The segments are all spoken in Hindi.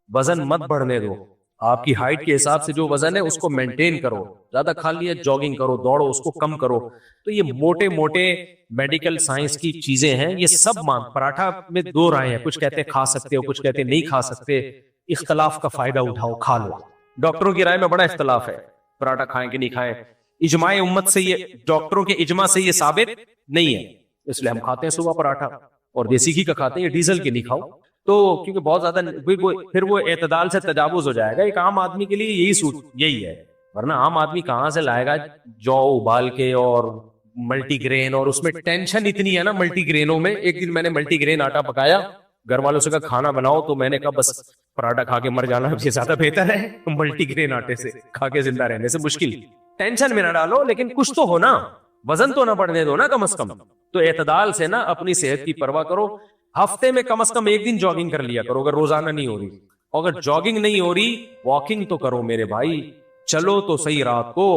वजन मत बढ़ने दो। आपकी हाइट के हिसाब से जो वजन है उसको मेंटेन करो। ज्यादा खा लिया, जॉगिंग करो, दौड़ो, उसको कम करो। तो ये मोटे मोटे मेडिकल साइंस की चीजें हैं, ये सब मान। पराठा में दो राय है, कुछ कहते हैं खा सकते हो, कुछ कहते हैं नहीं खा सकते। इख्तलाफ का फायदा उठाओ, खा लो। डॉक्टरों की राय में बड़ा इख्तलाफ है, पराठा खाएं कि नहीं खाएं। इजमाए उम्मत से ये, डॉक्टरों के इजमा से ये साबित नहीं है, इसलिए हम खाते हैं सुबह पराठा। और देसी घी का खाते हैं, ये डीजल के नहीं खाओ। तो क्योंकि बहुत ज्यादा फिर वो एतदाल से तजावुज हो जाएगा। एक आम आदमी के लिए यही सूट यही है, वरना आम आदमी कहां से लाएगा जौ उबाल के और मल्टीग्रेन। और उसमें टेंशन इतनी है ना मल्टीग्रेनों में। एक दिन मैंने मल्टीग्रेन आटा पकाया, घर वालों से कहा खाना बनाओ, तो मैंने कहा बस पराठा खा के मर जाना ये ज्यादा बेहतर है मल्टीग्रेन आटे से खा के जिंदा रहने से। मुश्किल, टेंशन में ना डालो, लेकिन कुछ तो हो ना, वजन तो ना बढ़ने दो ना कम से कम। तो एतदाल से ना अपनी सेहत की परवाह करो। हफ्ते में कम से कम एक दिन जॉगिंग कर लिया करो, अगर रोजाना नहीं हो रही। अगर जॉगिंग नहीं हो रही, वॉकिंग तो करो मेरे भाई। चलो तो सही, रात को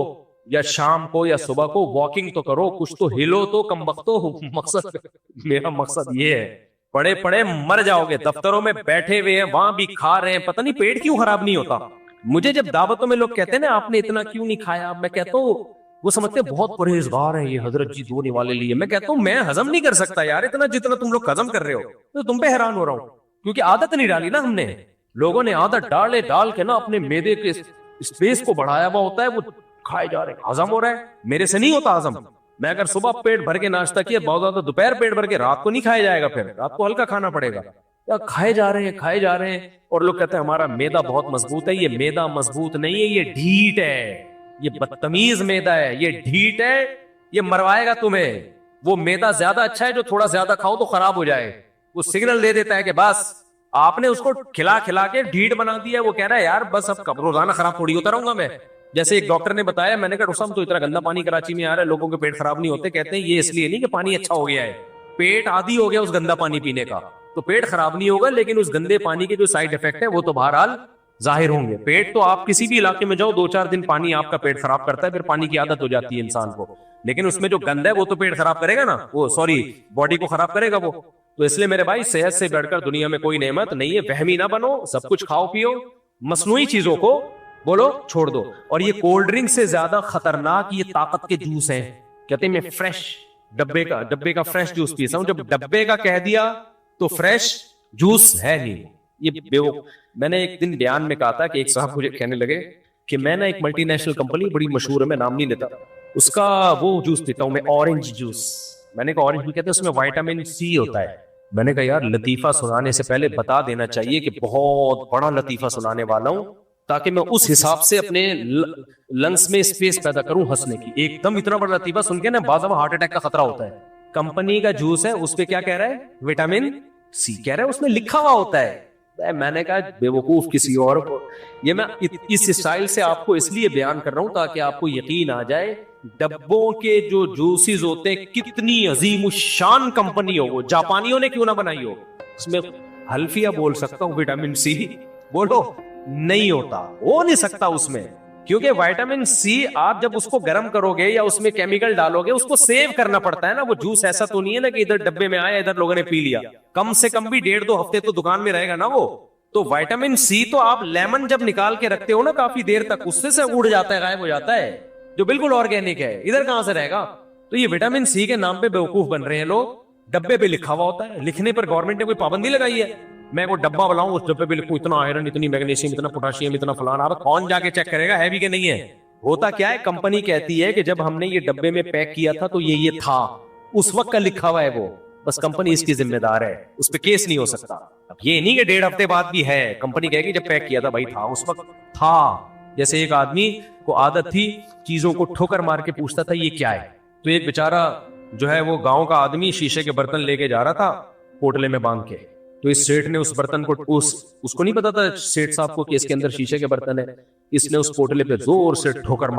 या शाम को या सुबह को वॉकिंग तो करो, कुछ तो हिलो तो कम वक्तो। मकसद, मेरा मकसद ये है। पड़े पड़े मर जाओगे, दफ्तरों में बैठे हुए हैं, वहां भी खा रहे हैं, पता नहीं पेट क्यों खराब नहीं होता। मुझे जब दावतों में लोग कहते हैं ना आपने इतना क्यों नहीं खाया, मैं कहता हूँ वो समझते हैं बहुत परहेजगार है ये हजरत जी, धोने वाले लिए। मैं कहता हूँ मैं हजम नहीं कर सकता यार इतना जितना तुम लोग हजम कर रहे हो। तो तुम पे हैरान हो रहा हूँ, क्योंकि आदत नहीं डाली ना हमने। लोगों ने आदत डाल के ना अपने मैदे के स्पेस को बढ़ाया हुआ होता है, वो खाए जा रहे हैं, हजम हो रहा है। मेरे से नहीं होता हजम। मैं अगर सुबह पेट भर के नाश्ता किया बहुत ज्यादा, दोपहर पेट भर के, रात को नहीं खाया जाएगा, फिर रात को हल्का खाना पड़ेगा। या खाए जा रहे हैं, खाए जा रहे हैं। और लोग कहते हैं हमारा मैदा बहुत मजबूत है। ये मैदा मजबूत नहीं है, ये ढीठ है, ये बदतमीज मैदा है, ये ढीठ है, ये मरवाएगा तुम्हें। वो मैदा ज्यादा अच्छा है जो थोड़ा ज्यादा खाओ तो खराब हो जाए। वो सिग्नल दे देता है कि बस आपने उसको खिला खिला के ढीठ बना दिया। वो कह रहा है यार बस अब कब रोजाना खराब थोड़ी होता रहूंगा मैं। जैसे एक डॉक्टर ने बताया, मैंने कहा डॉक्टर साहब तो इतना गंदा पानी कराची में आ रहा है, लोगों के पेट खराब नहीं होते। कहते हैं ये इसलिए नहीं कि पानी अच्छा हो गया है, पेट आदी हो गया उस गंदा पानी पीने का। तो पेट खराब नहीं होगा, लेकिन उस गंदे पानी के जो साइड इफेक्ट है वो तो बहरहाल जाहिर होंगे। पेट तो आप किसी भी इलाके में जाओ, 2-4 दिन पानी आपका पेट खराब करता है, फिर पानी की आदत हो जाती है इंसान को। लेकिन उसमें जो गंद है वो तो पेट खराब करेगा ना, वो सॉरी बॉडी को खराब करेगा वो। तो इसलिए मेरे भाई सेहत से बढ़कर दुनिया में कोई नेमत नहीं है। वहमी ना बनो, सब कुछ खाओ पियो, मसनूई चीजों को बोलो छोड़ दो। और ये कोल्ड ड्रिंक से ज्यादा खतरनाक ये ताकत के जूस हैं। कहते हैं मैं फ्रेश डब्बे का फ्रेश जूस पीता हूं। जब डब्बे का कह दिया तो फ्रेश जूस है नहीं। ये बेवकूफ। मैंने एक दिन बयान में कहा था कि एक साहब मुझे कहने लगे कि मैं ना एक मल्टीनेशनल कंपनी बड़ी मशहूर है, मैं नाम नहीं लेता, उसका वो जूस पीता हूं मैं, ऑरेंज जूस। मैंने कहा ऑरेंज भी कहते हैं, उसमें विटामिन सी होता है। मैंने कहा यार लतीफा सुनाने से पहले बता देना चाहिए कि बहुत बड़ा लतीफा सुनाने वाला हूं, ताकि मैं उस हिसाब से अपने लंग्स में स्पेस पैदा करूं हंसने की। एकदम इतना बड़ा लतीफा सुन के ना बाज़ हार्ट अटैक का खतरा होता है। कंपनी का जूस है, उस पे क्या कह रहा है, विटामिन सी कह रहा है, उसमें लिखा हुआ होता है। मैंने कहा बेवकूफ किसी और को। ये मैं इस स्टाइल से आपको इसलिए बयान कर रहा हूं ताकि आपको यकीन आ जाए डब्बों के जो जूसेस होते हैं कितनी अजीम शान कंपनी हो, वो जापानियों ने क्यों ना बनाई हो। उसमें हल्फिया बोल सकता हूं, विटामिन सी बोलो नहीं होता, हो नहीं सकता उसमें। क्योंकि विटामिन सी आप जब उसको गर्म करोगे या उसमें केमिकल डालोगे, उसको सेव करना पड़ता है ना। वो जूस ऐसा तो नहीं है ना कि इधर डब्बे में आया इधर लोगों ने पी लिया। कम से कम भी 1.5-2 हफ्ते तो दुकान में रहेगा ना वो। तो विटामिन सी तो आप लेमन जब निकाल के रखते हो ना काफी देर तक, उससे से उड़ जाता है, गायब हो जाता है, जो बिल्कुल ऑर्गेनिक है। इधर कहां से रहेगा। तो ये विटामिन सी के नाम पे बेवकूफ बन रहे हैं लोग। डब्बे पे लिखा हुआ होता है, लिखने पर गवर्नमेंट ने कोई पाबंदी लगाई है। मैं वो डब्बा बनाऊं, उस डब्बे पे लिखूं इतना आयरन, इतनी मैग्नीशियम, इतना पोटाशियम, इतना फलाना। अब कौन जाके चेक करेगा है भी कि नहीं है। होता क्या है, कंपनी कहती है कि जब हमने ये डब्बे में पैक किया था तो ये था, उस वक्त का लिखा हुआ है वो, बस कंपनी इसकी जिम्मेदार है, उस पर केस नहीं हो सकता। अब ये नहीं कि 1.5 हफ्ते बाद भी है, कंपनी कहेगी जब पैक किया था भाई था, उस वक्त था। जैसे एक आदमी को आदत थी चीजों को ठोकर मार के पूछता था ये क्या है। तो एक बेचारा जो है वो गांव का आदमी शीशे के बर्तन लेके जा रहा था पोटले में बांध के। तो इस सेठ ने उस बर्तन को उसको नहीं पता था सेठ साहब को कि इसके अंदर शीशे के बर्तन है। इसने उस पोटले पे जोर से ठोकर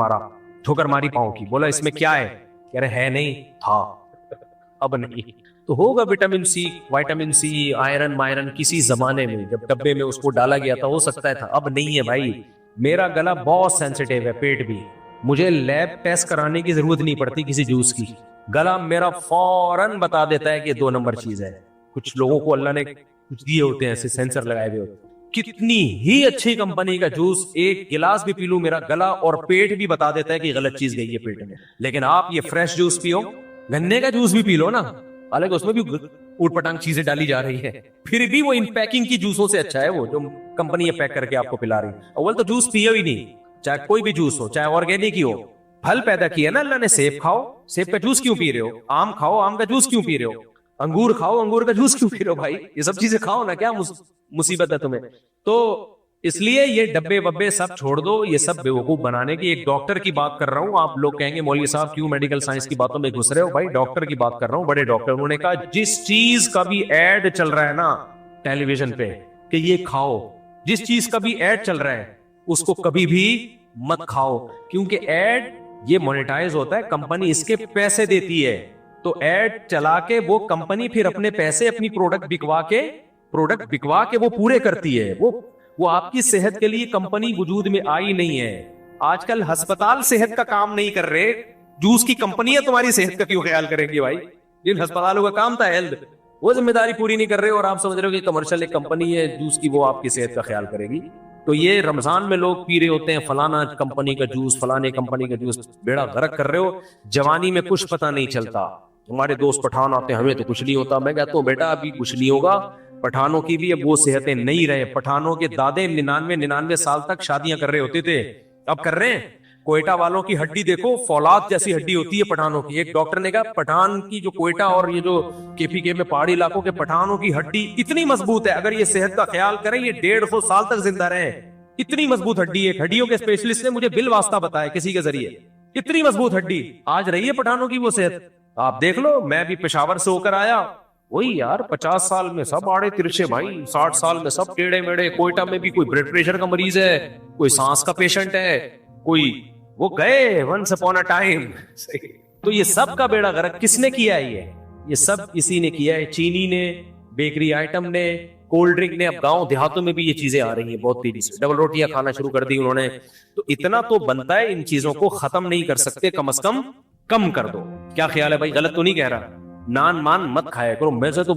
मारी पांव की। बोला इसमें क्या है, कह रहे है नहीं, था, अब नहीं। तो होगा विटामिन सी आयरन मायरन किसी जमाने में जब डब्बे में उसको डाला गया था, हो सकता है था, अब नहीं है भाई। मेरा गला बहुत सेंसिटिव है, पेट भी, मुझे लैब टेस्ट कराने की जरूरत नहीं पड़ती किसी जूस की। गला मेरा फौरन बता देता है कि 2 नंबर चीज है। कुछ लोगों को अल्लाह ने कुछ दिए होते हैं ऐसे सेंसर लगाए हुए होते, कितनी ही अच्छी कंपनी का जूस, एक गिलास भी पी लूं मेरा गला और पेट भी बता देता है कि गलत चीज गई है पेट में। लेकिन आप ये फ्रेश जूस पियो, गन्ने का जूस भी पी लो ना, हालांकि उसमें भी ऊटपटांग चीजें डाली जा रही है, फिर भी वो इन पैकिंग की जूसों से अच्छा है वो जो कंपनी पैक करके आपको पिला रही है। अव्वल तो जूस पियो ही नहीं, चाहे कोई भी जूस हो, चाहे ऑर्गेनिक ही हो। फल पैदा किया ना अल्लाह ने, सेब खाओ, सेब का जूस क्यों पी रहे हो? आम खाओ, आम का जूस क्यों पी रहे हो? अंगूर खाओ, अंगूर का जूस क्यों पी रहे हो? भाई ये सब चीजें खाओ ना, क्या मुसीबत है तुम्हें? तो इसलिए ये डब्बे वब्बे सब छोड़ दो, ये सब बेवकूफ बनाने की। एक डॉक्टर की बात कर रहा हूं, आप लोग कहेंगे मौलवी साहब क्यों मेडिकल साइंस की बातों में घुस रहे हो? भाई डॉक्टर की बात कर रहा हूं, बड़े डॉक्टर, उन्होंने कहा जिस चीज का भी एड चल रहा है ना टेलीविजन पे कि ये खाओ, जिस चीज का भी एड चल रहा है उसको कभी भी मत खाओ, क्योंकि एड ये मोनेटाइज होता है, कंपनी इसके पैसे देती है। तो एड चला के वो कंपनी फिर अपने पैसे अपनी प्रोडक्ट बिकवा के वो पूरे करती है। वो आपकी सेहत के लिए कंपनी वजूद में आई नहीं है। आजकल अस्पताल सेहत का काम नहीं कर रहे, जूस की कंपनियां तुम्हारी सेहत का क्यों ख्याल करेंगी भाई? जिन अस्पतालों का काम था हेल्थ, वो जिम्मेदारी पूरी नहीं कर रहे और आप समझ रहे हो कि कमर्शियल एक कंपनी है जूस की, वो आपकी सेहत का ख्याल करेगी। तो ये रमजान में लोग पी रहे होते हैं फलाना कंपनी का जूस, फलाने कंपनी का जूस, बेड़ा गर्क कर रहे हो। जवानी में कुछ पता नहीं चलता। हमारे दोस्त पठान आते हैं, हमें तो कुछ नहीं होता। मैं कहता हूँ बेटा अभी कुछ नहीं होगा, पठानों की भी अब वो सेहतें नहीं रहे। पठानों के दादे 99 साल तक शादियां कर रहे होते थे, अब कर रहे हैं। कोयटा वालों की हड्डी देखो, फौलाद जैसी हड्डी होती है पठानों की। एक डॉक्टर ने कहा पठान की जो कोयटा और ये जो केपीके में पहाड़ी इलाकों के पठानों की हड्डी इतनी मजबूत है, अगर ये सेहत का ख्याल करें ये 150 साल तक जिंदा रहे। इतनी मजबूत हड्डी है। हड्डियों के स्पेशलिस्ट ने मुझे बिल वास्ता बताया किसी के जरिए, इतनी मजबूत हड्डी आज रही है पठानों की वो सेहत। आप देख लो, मैं भी पेशावर से होकर आया, वही यार 50 साल में सब आड़े तिरछे भाई, 60 साल में सब टेढ़े मेढ़े। कोयटा में भी कोई ब्लड प्रेशर का मरीज है, कोई सांस का पेशेंट है, कोई वो गए वंस अपॉन अ टाइम। तो ये सब का बेड़ा गर्क किसने किया है? ये सब इसी ने किया है, चीनी ने, बेकरी आइटम ने, कोल्ड ड्रिंक ने। अब गांव देहातों में भी ये चीजें आ रही हैं बहुत तेजी से, डबल रोटियां खाना शुरू कर दी उन्होंने। तो इतना तो बनता है, इन चीजों को खत्म नहीं कर सकते, कम से कम कम कर दो। क्या ख्याल है भाई? गलत तो नहीं कह रहा? नान मान मत खाया करो। मैं से तो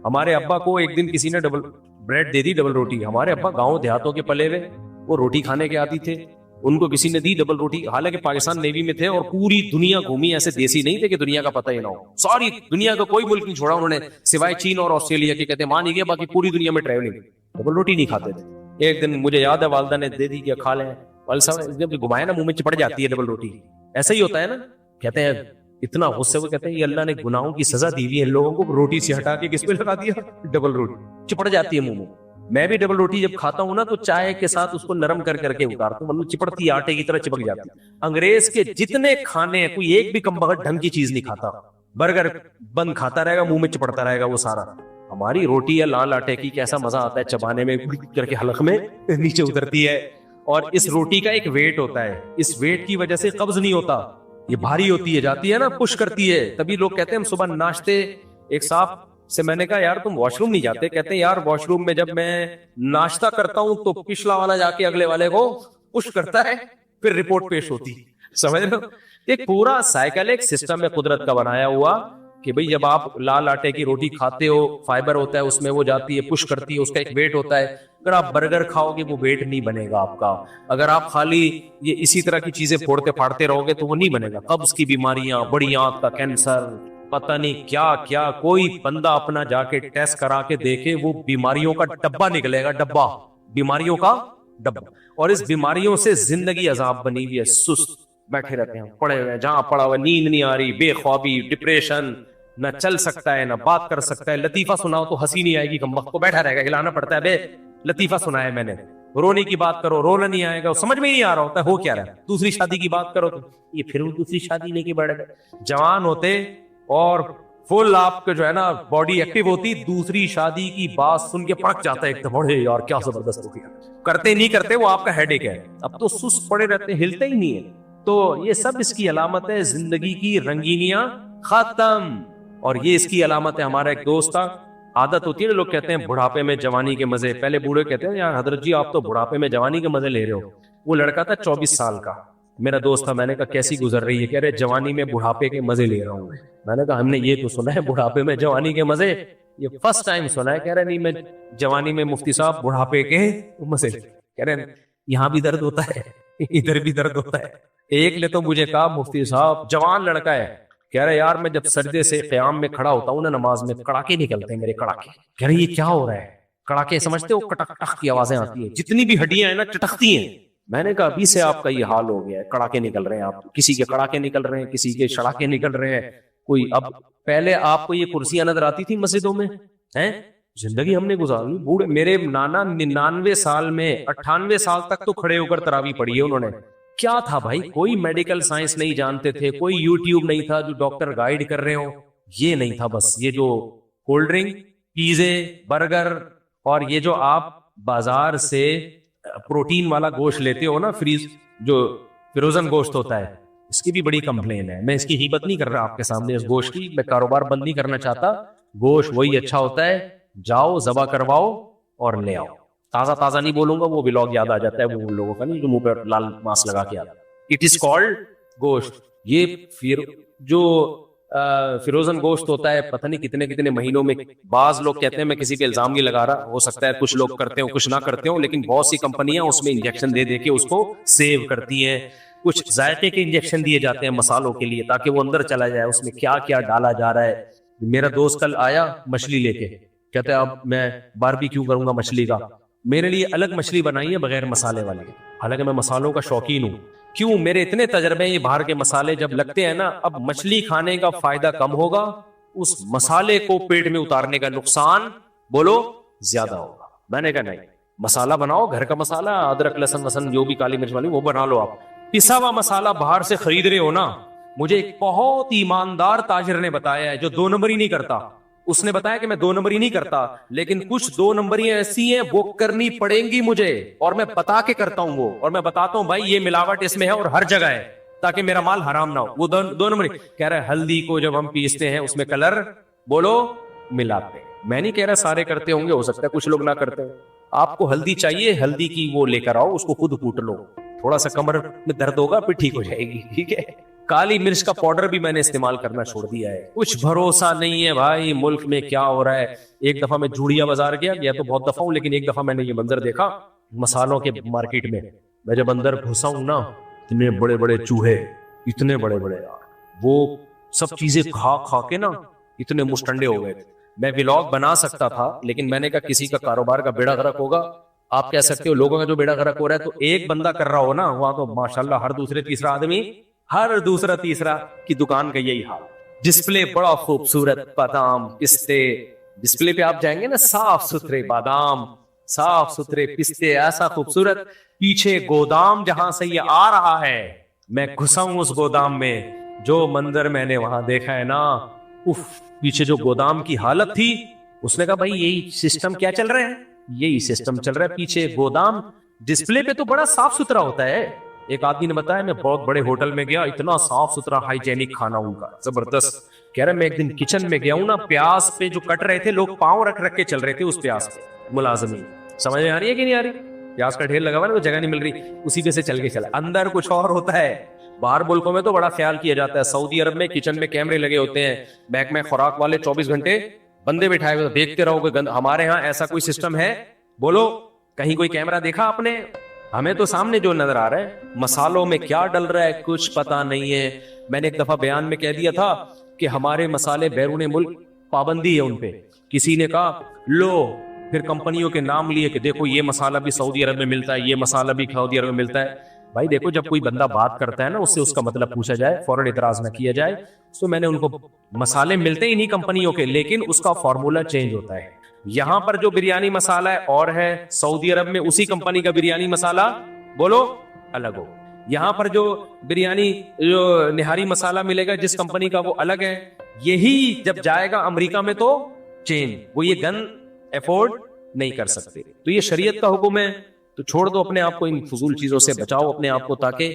हमारे अब्बा को एक दिन किसी ने डबल ब्रेड दे दी, डबल रोटी। हमारे अब्बा गांव देहातों के पले हुए, वो रोटी खाने के आदी थे, उनको किसी ने दी डबल रोटी। हालांकि पाकिस्तान नेवी में थे और पूरी दुनिया घूमी, ऐसे देसी नहीं थे कि दुनिया का पता ही ना हो। सारी दुनिया का कोई मुल्क नहीं छोड़ा उन्होंने, सिवाय चीन और ऑस्ट्रेलिया के। कहते मान ही गया, बाकी पूरी दुनिया में ट्रैवलिंग, डबल रोटी नहीं खाते थे। एक दिन मुझे याद है वालदा ने दे दी कि खा लें। जब घुमाया ना मुंह में चिपट जाती है डबल रोटी, ऐसा ही होता है ना। कहते हैं इतना गुस्से में, कहते हैं ये अल्लाह ने गुनाहों की सजा दी हुई है लोगों को, रोटी से हटा के किस पे लगा दिया? डबल रोटी, चिपट जाती है मुंह में। मैं भी डबल रोटी जब खाता हूं ना तो चाय के साथ उसको नरम कर करके उतारता हूं, मतलब चिपड़ती आटे की तरह चिपक जाती है। अंग्रेज के जितने खाने हैं, कोई एक भी कमबख्त ढंग की चीज नहीं खाता। बर्गर बंद खाता रहेगा, मुंह में चिपड़ता रहेगा वो सारा। हमारी रोटी या लाल आटे की कैसा मजा आता है चबाने में, करके हलक में नीचे उतरती है। और इस रोटी का एक वेट होता है, इस वेट की वजह से कब्ज नहीं होता, ये भारी होती है, जाती है ना, पुश करती है। तभी लोग कहते हैं हम सुबह नाश्ते, एक साहब से मैंने कहा यार तुम वॉशरूम नहीं जाते? कहते हैं यार वॉशरूम में जब मैं नाश्ता करता हूं तो पिछला वाला जाके अगले वाले को पुश करता है, फिर रिपोर्ट पेश होती। समझ रहे हो? एक पूरा साइकिल, एक सिस्टम है कुदरत का बनाया हुआ कि भाई जब आप लाल आटे की रोटी खाते हो, फाइबर होता है उसमें, वो जाती है पुश करती है, उसका एक वेट होता है। अगर आप बर्गर खाओगे वो वेट नहीं बनेगा आपका। अगर आप खाली ये इसी तरह की चीजें फोड़ते फाड़ते रहोगे तो वो नहीं बनेगा। कब्ज की बीमारियां, बड़ी आंत का कैंसर, पता नहीं क्या क्या। कोई बंदा अपना जाके टेस्ट करा के देखे, वो बीमारियों का डब्बा निकलेगा, डब्बा, बीमारियों का डब्बा। और इस बीमारियों से जिंदगी अजाब बनी हुई है। सुस्त बैठे रहते हैं, पड़े हुए, जहां पड़ा हुआ, नींद नहीं आ रही, बेख्वाबी, डिप्रेशन, न चल सकता है, न बात कर सकता है। लतीफा सुनाओ तो हंसी नहीं आएगी, कम वक्त को बैठा रहेगा, हिलाना पड़ता है, बे लतीफा सुनाया मैंने। रोने की बात करो, रोना नहीं आएगा, समझ में नहीं आ रहा होता हो क्या रहा है। दूसरी शादी की बात करो तो ये फिर वो दूसरी शादी लेके बढ़ गए। जवान होते और फुल आपके जो है ना बॉडी एक्टिव होती, दूसरी शादी की बात सुन के पड़क जाता है एकदम, अरे यार क्या जबरदस्त हो गया। करते नहीं करते वो आपका हेडेक है। अब तो सुस्त पड़े रहते, हिलते ही नहीं है। तो ये सब इसकी अलामत है, जिंदगी की रंगीनियां खत्म। और ये इसकी अलामत है। हमारा एक दोस्त था, आदत होती है ना, लोग कहते हैं बुढ़ापे में जवानी के मजे। पहले बूढ़े कहते हैं यार हजरत जी आप तो बुढ़ापे में जवानी के मजे ले रहे हो। वो लड़का था 24 साल का, मेरा दोस्त था। मैंने कहा कैसी गुजर रही है? कह रहे जवानी में बुढ़ापे के मजे ले रहा हूं। मैंने कहा हमने ये तो सुना है बुढ़ापे में जवानी के मजे, ये फर्स्ट टाइम सुना है। कह रहे नहीं मैं जवानी में मुफ्ती साहब बुढ़ापे के मसले, कह रहे यहाँ भी दर्द होता है इधर भी दर्द होता है। एक ने तो मुझे कहा मुफ्ती साहब, जवान लड़का है, कह रहे यार मैं जब सजदे से क़याम में खड़ा होता हूँ ना नमाज में, कड़ाके निकलते हैं मेरे, कड़ाके। कह रहे ये क्या हो रहा है? कड़ाके समझते हो, कटक कटक की आवाजें आती है, जितनी भी हड्डियां हैं ना चटकती हैं। मैंने कहा अभी से आपका ये हाल हो गया है, कड़ाके निकल रहे हैं आप, किसी के कड़ाके निकल रहे हैं, किसी के शड़ाके निकल रहे हैं। कोई अब पहले आपको ये कुर्सियां नजर आती थी मस्जिदों में, हैं? जिंदगी हमने गुजारी, बूढ़े मेरे नाना 99 साल में 98 साल तक तो खड़े होकर तरावी पढ़ी है उन्होंने। क्या था भाई, कोई मेडिकल साइंस नहीं जानते थे, कोई यूट्यूब नहीं था जो डॉक्टर गाइड कर रहे हो, ये नहीं था। बस ये जो कोल्ड ड्रिंक, पिज़्ज़े, बर्गर और ये जो आप बाजार से प्रोटीन वाला गोश्त लेते हो ना, फ्रीज जो फ्रोजन गोश्त होता है, इसकी भी बड़ी कंप्लेन है। मैं इसकी हिम्मत नहीं कर रहा आपके सामने इस गोश्त की, मैं कारोबार बंद नहीं करना चाहता। गोश्त वही अच्छा होता है, जाओ जबा करवाओ और ले आओ। ताजा ताजा नहीं बोलूंगा, वो व्लॉग याद आ जाता है वो उन लोगों का नहीं जो मुंह पर लाल मास्क लगा के आता। इट इज कॉल्ड गोश्त। ये फिर जो फिरोजन गोश्त होता है, पता नहीं कितने कितने महीनों में, बाज लोग कहते हैं, मैं किसी पे इल्जाम नहीं लगा रहा, हो सकता है कुछ लोग करते हो कुछ ना करते हो, लेकिन बहुत सी कंपनियां उसमें इंजेक्शन दे दे के उसको सेव करती हैं। कुछ जायके के इंजेक्शन दिए जाते हैं मसालों के लिए ताकि वो अंदर चला जाए, उसमें क्या क्या डाला जा रहा है। मेरा दोस्त कल आया मछली लेके, कहते हैं अब मैं बारबेक्यू करूंगा मछली का। मेरे लिए अलग मछली बनाई है बगैर मसाले वाली, हालांकि मैं मसालों का शौकीन हूँ। क्यों? मेरे इतने तजर्बे, ये बाहर के मसाले जब लगते हैं ना, अब मछली खाने का फायदा कम होगा, उस मसाले को पेट में उतारने का नुकसान बोलो ज्यादा होगा। मैंने कहा नहीं, मसाला बनाओ घर का मसाला, अदरक लहसुन वसन जो भी काली मिर्च वाली वो बना लो। आप पिसा हुआ मसाला बाहर से खरीद रहे हो ना, मुझे एक बहुत ईमानदार ताजिर ने बताया है जो 2 नंबरी नहीं करता, उसने बताया कि मैं 2 नंबरी नहीं करता, लेकिन कुछ 2 नंबरियां ऐसी हैं वो करनी पड़ेंगी मुझे, और मैं बता के करता हूं वो, और मैं बताता हूं भाई ये मिलावट इसमें है और हर जगह है, ताकि मेरा माल हराम ना हो। वो 2 नंबरी कह रहा है। हल्दी को जब हम पीसते हैं उसमें कलर बोलो मिलाते हैं। मैं नहीं कह रहा सारे करते होंगे, हो सकता है कुछ लोग ना करते हो। आपको हल्दी चाहिए, हल्दी की वो लेकर आओ, उसको खुद कूट लो, थोड़ा सा कमर में दर्द होगा फिर ठीक हो जाएगी, ठीक है। काली मिर्च का पाउडर भी मैंने इस्तेमाल करना छोड़ दिया है। कुछ भरोसा नहीं है भाई मुल्क में क्या हो रहा है। एक दफा मैं जूड़िया बाजार गया तो बहुत दफा हूं, लेकिन एक दफा मैंने ये मंजर देखा मसालों के मार्केट में। मैं जब अंदर घुसा हूं ना, इतने बड़े बड़े चूहे, इतने बड़े बड़े यार, वो सब चीजें खा खा के ना इतने मुस्टंडे हो गए थे। मैं व्लॉग बना सकता था, लेकिन मैंने कहा किसी का कारोबार का बेड़ा गर्क होगा। आप कह सकते हो लोगों का जो बेड़ा गर्क हो रहा है, तो एक बंदा कर रहा हो ना, वहां तो माशाल्लाह हर दूसरे तीसरा आदमी, हर दूसरा तीसरा की दुकान का यही हाल। डिस्प्ले बड़ा खूबसूरत, बादाम पिस्ते, डिस्प्ले पे आप जाएंगे ना, साफ सुथरे बादाम, साफ सुथरे पिस्ते, ऐसा खूबसूरत। पीछे गोदाम जहां से ये आ रहा है, मैं घुसा हूं उस गोदाम में, जो मंजर मैंने वहां देखा है ना, उफ, पीछे जो गोदाम की हालत थी। उसने कहा भाई यही सिस्टम क्या चल रहा है, यही सिस्टम चल रहा है, पीछे गोदाम, डिस्प्ले पे तो बड़ा साफ सुथरा होता है। एक आदमी ने बताया मैं बहुत बड़े होटल में गया, इतना साफ सुथरा हाइजेनिक खाना उनका जबरदस्त। कह रहा मैं एक दिन किचन में गया हूं ना, प्याज पे जो कट रहे थे लोग पांव रख रख के चल रहे थे उस प्याज पे, मुलाजमी। समझ में आ रही है कि नहीं आ रही? प्याज का ढेर लगा हुआ ना, तो जगह नहीं मिल रही, उसी पे से चल के चला। अंदर कुछ और होता है। बाहर मुल्कों में तो बड़ा ख्याल किया जाता है। सऊदी अरब में किचन में कैमरे लगे होते हैं, बैक में खुराक वाले 24 घंटे बंदे बिठाए हुए, देखते रहोगे। हमारे यहाँ ऐसा कोई सिस्टम है? बोलो कहीं कोई कैमरा देखा आपने? हमें तो सामने जो नजर आ रहा है, मसालों में क्या डल रहा है कुछ पता नहीं है। मैंने एक दफा बयान में कह दिया था कि हमारे मसाले बैरून मुल्क पाबंदी है उनपे। किसी ने कहा लो, फिर कंपनियों के नाम लिए कि देखो ये मसाला भी सऊदी अरब में मिलता है, ये मसाला भी सऊदी अरब में मिलता है। भाई देखो, जब कोई बंदा बात करता है ना, उससे उसका मतलब पूछा जाए, फौरन इतराज ना किया जाए। तो मैंने उनको, मसाले मिलते ही नहीं कंपनियों के, लेकिन उसका फॉर्मूला चेंज होता है। यहां पर जो बिरयानी मसाला है और है, सऊदी अरब में उसी कंपनी का बिरयानी मसाला बोलो अलग हो। यहां पर जो बिरयानी जो निहारी मसाला मिलेगा जिस कंपनी का, वो अलग है। यही जब जाएगा अमेरिका में तो चेन, वो ये गन अफोर्ड नहीं कर सकते। तो ये शरीयत का हुक्म है, तो छोड़ दो अपने आप को, इन फजूल चीजों से बचाओ अपने आप को, ताकि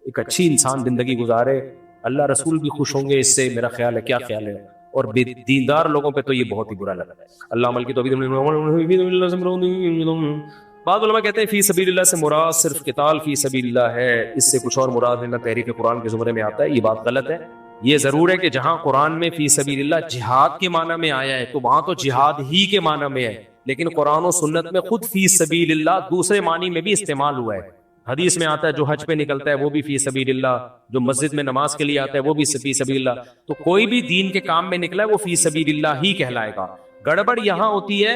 एक अच्छी इंसान जिंदगी गुजारे। अल्लाह रसूल भी खुश होंगे इससे, मेरा ख्याल है। क्या ख्याल है? और दीनदार लोगों पे तो ये बहुत ही बुरा लगा है। अल्लाह अमल की तौफीक। बाद उलमा कहते हैं फी सबीलिल्लाह से मुराद सिर्फ किताल फी सबीलिल्लाह है, इससे कुछ और मुराद लेना तहरीक कुरान के जुमरे में आता है। ये बात गलत है। ये जरूर है कि जहां कुरान में फी सबीलिल्लाह जिहाद के माना में आया है तो वहां तो जिहाद ही के माना में है, लेकिन कुरान और सुन्नत में खुद फी सबीलिल्लाह दूसरे मानी में भी इस्तेमाल हुआ है। हदीस में आता है जो हज पे निकलता है वो भी फी सबीलिल्लाह, जो मस्जिद में नमाज के लिए आता है वो भी फी सबीलिल्लाह। तो कोई भी दीन के काम में निकला है वो फी सबीलिल्लाह ही कहलाएगा। गड़बड़ यहां होती है